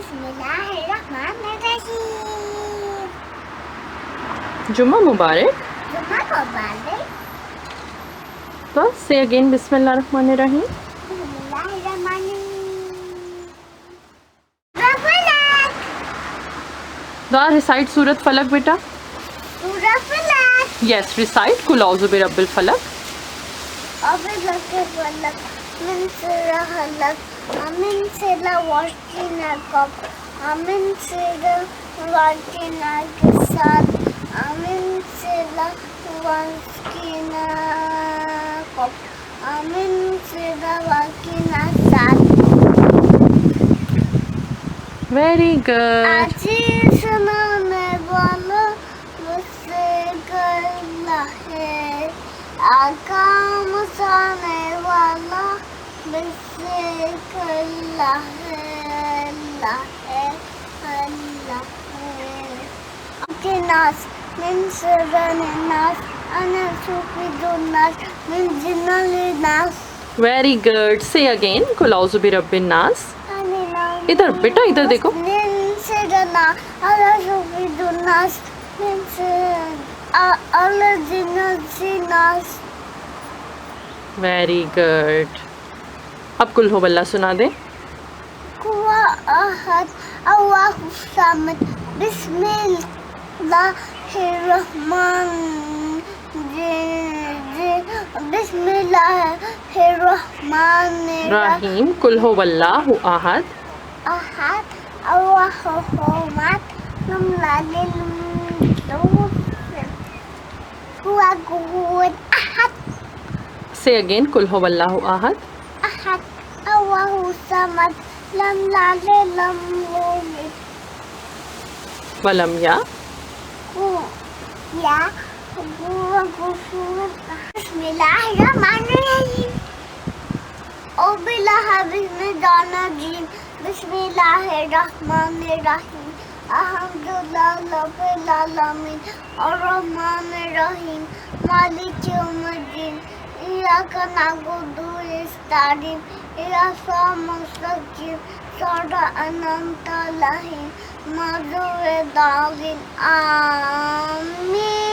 बिस्मिल्लाहिर्रहमानिर्रहीम। जुम्मा मुबारक। जुम्मा मुबारक। तो say again बिस्मिल्लाहिर्रहमानिर्रहीम। दुआ recite सूरत फलक बेटा। सूरह फलक। Yes, recite कुल औज़ु बिरब्बिल फलक। من شر خلق ومن شر غاسق ومن شر النفاثات ومن شر ومن شر غاسق. Very good. आजीज़ सुनाने वाला मुझसे गला है, आकाम साने वाला मुझसे गला है, अल्लाह है, अल्लाह है. An-Naas min sharrin An-Naas ana sufidun nas min jinnil nas. Very good. Say again कुल औज़ु बिरब्बिन नास। इधर बेटा, इधर देखो। Very good. अब कुल हो बल्ला सुना दे। रहीम कुल हो वल्लाहु अहद। أحد الله الصمد لم يلد هو جود أحد. Say again कुल हो वल्लाहु अहद। أحد الله الصمد لم يلد لم يولد वलम या يا هو غفور. بسم الله الرحمن الرحيم. او بالله بالمدان الرجيم. बिस्मिल्लाहिर्रहमानिर्रहीम. अल्हम्दुलिल्लाह रब्बिल आलमीन अर्रहमानिर्रहीम मालिक यौमिद्दीन इय्याका नअबुदु व नस्तईन इहदिनास मुस्तकीम सिरातल अनअमता अलैहिम गैरिल मग़दूबि अलैहिम आमीन.